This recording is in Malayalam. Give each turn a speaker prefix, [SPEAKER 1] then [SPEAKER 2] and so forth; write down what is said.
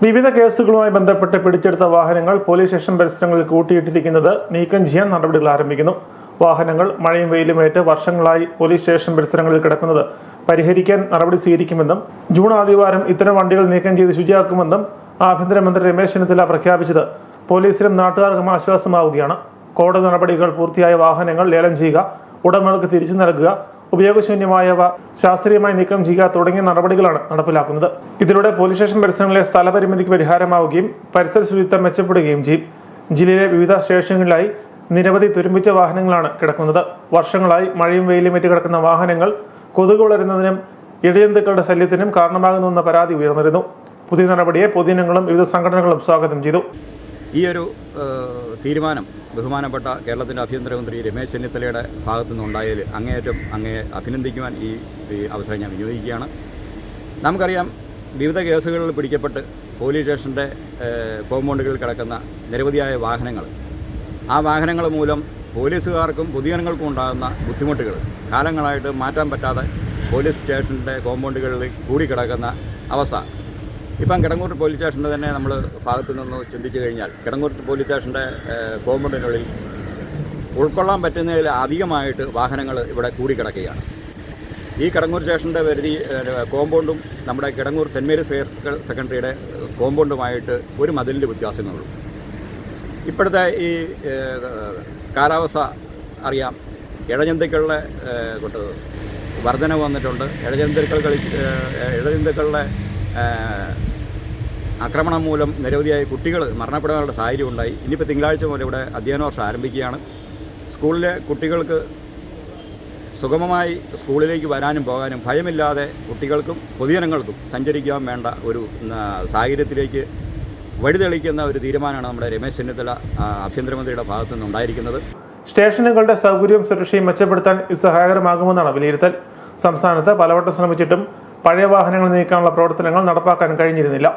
[SPEAKER 1] വിവിധ കേസുകളുമായി ബന്ധപ്പെട്ട് പിടിച്ചെടുത്ത വാഹനങ്ങൾ പോലീസ് സ്റ്റേഷൻ പരിസരങ്ങളിൽ കൂട്ടിയിട്ടിരിക്കുന്നത് നീക്കം ചെയ്യാൻ നടപടികൾ ആരംഭിക്കുന്നു. വാഹനങ്ങൾ മഴയും വെയിലുമേറ്റ് വർഷങ്ങളായി പോലീസ് സ്റ്റേഷൻ പരിസരങ്ങളിൽ കിടക്കുന്നത് പരിഹരിക്കാൻ നടപടി സ്വീകരിക്കുമെന്നും ജൂൺ ആദ്യവാരം ഇത്തരം വണ്ടികൾ നീക്കം ചെയ്ത് ശുചിയാക്കുമെന്നും ആഭ്യന്തരമന്ത്രി രമേശ് ചെന്നിത്തല പ്രഖ്യാപിച്ചത് പോലീസിനും നാട്ടുകാർക്കും ആശ്വാസമാവുകയാണ്. കോടതി നടപടികൾ പൂർത്തിയായ വാഹനങ്ങൾ ലേലം ചെയ്യുക, ഉടമകൾക്ക് തിരിച്ചു നൽകുക, ഉപയോഗശൂന്യമായവ ശാസ്ത്രീയമായി നീക്കം ചെയ്യുക തുടങ്ങിയ നടപടികളാണ് നടപ്പിലാക്കുന്നത്. ഇതിലൂടെ പോലീസ് സ്റ്റേഷൻ പരിസരങ്ങളിലെ സ്ഥലപരിമിതിക്ക് പരിഹാരമാവുകയും പരിസര ശുചിത്വം മെച്ചപ്പെടുകയും ചെയ്യും. ജില്ലയിലെ വിവിധ സ്റ്റേഷനുകളിലായി നിരവധി തുരുമ്പിച്ച വാഹനങ്ങളാണ് കിടക്കുന്നത്. വർഷങ്ങളായി മഴയും വെയിലുമേറ്റ് കിടക്കുന്ന വാഹനങ്ങൾ കൊതുക് വളരുന്നതിനും ഇഴജന്തുക്കളുടെ ശല്യത്തിനും കാരണമാകുന്നുവെന്ന പരാതി ഉയർന്നിരുന്നു. പുതിയ നടപടിയെ പൊതുജനങ്ങളും വിവിധ സംഘടനകളും സ്വാഗതം ചെയ്തു.
[SPEAKER 2] ഈയൊരു തീരുമാനം ബഹുമാനപ്പെട്ട കേരളത്തിൻ്റെ ആഭ്യന്തരമന്ത്രി രമേശ് ചെന്നിത്തലയുടെ ഭാഗത്തു നിന്നുണ്ടായതിൽ അങ്ങയെ അഭിനന്ദിക്കുവാൻ ഈ അവസരം ഞാൻ വിനിയോഗിക്കുകയാണ്. നമുക്കറിയാം, വിവിധ കേസുകളിൽ പിടിക്കപ്പെട്ട് പോലീസ് സ്റ്റേഷൻ്റെ കോമ്പൗണ്ടുകളിൽ കിടക്കുന്ന നിരവധിയായ വാഹനങ്ങൾ, ആ വാഹനങ്ങൾ മൂലം പോലീസുകാർക്കും പൊതുജനങ്ങൾക്കും ഉണ്ടാകുന്ന ബുദ്ധിമുട്ടുകൾ കാലങ്ങളായിട്ട് മാറ്റാൻ പറ്റാതെ പോലീസ് സ്റ്റേഷൻ്റെ കോമ്പൗണ്ടുകളിൽ കൂടിക്കിടക്കുന്ന അവസ്ഥ. ഇപ്പം കിടങ്ങൂർ പോലീസ് സ്റ്റേഷൻ്റെ തന്നെ നമ്മൾ ഭാഗത്തു നിന്ന് ചിന്തിച്ചു കഴിഞ്ഞാൽ കിടങ്ങൂർ പോലീസ് സ്റ്റേഷൻ്റെ കോമ്പൗണ്ടിനുള്ളിൽ ഉൾക്കൊള്ളാൻ പറ്റുന്നതിൽ അധികമായിട്ട് വാഹനങ്ങൾ ഇവിടെ കൂടിക്കിടക്കുകയാണ്. ഈ കിടങ്ങൂർ സ്റ്റേഷൻ്റെ പരിധി കോമ്പൗണ്ടും നമ്മുടെ കിടങ്ങൂർ സെൻറ്റ് മേരീസ് ഹയർ സെക്കൻഡറിയുടെ കോമ്പൗണ്ടുമായിട്ട് ഒരു മതിലിൻ്റെ വ്യത്യാസങ്ങളുള്ളൂ. ഇപ്പോഴത്തെ ഈ കാലാവസ്ഥ അറിയാം, ഇഴജന്തുക്കളുടെ വർധനവ് വന്നിട്ടുണ്ട്. ഇഴജന്തുക്കളുടെ ആക്രമണം മൂലം നിരവധിയായ കുട്ടികൾ മരണപ്പെടാനുള്ള സാഹചര്യം ഉണ്ടായി. ഇനിയിപ്പോൾ തിങ്കളാഴ്ച മുതൽ ഇവിടെ അധ്യയന വർഷം ആരംഭിക്കുകയാണ്. സ്കൂളിലെ കുട്ടികൾക്ക് സുഗമമായി സ്കൂളിലേക്ക് വരാനും പോകാനും ഭയമില്ലാതെ കുട്ടികൾക്കും പൊതുജനങ്ങൾക്കും സഞ്ചരിക്കാൻ വേണ്ട ഒരു സാഹചര്യത്തിലേക്ക് വഴിതെളിക്കുന്ന ഒരു തീരുമാനമാണ് നമ്മുടെ രമേശ് ചെന്നിത്തല ആഭ്യന്തരമന്ത്രിയുടെ ഭാഗത്തു നിന്നുണ്ടായിരിക്കുന്നത്.
[SPEAKER 1] സ്റ്റേഷനുകളുടെ സൗകര്യവും സുരക്ഷയും മെച്ചപ്പെടുത്താൻ ഇത് സഹായകരമാകുമെന്നാണ് വിലയിരുത്തൽ. സംസ്ഥാനത്ത് പലവട്ടം ശ്രമിച്ചിട്ടും പഴയ വാഹനങ്ങൾ നീക്കാനുള്ള പ്രവർത്തനങ്ങൾ നടപ്പാക്കാൻ കഴിഞ്ഞിരുന്നില്ല.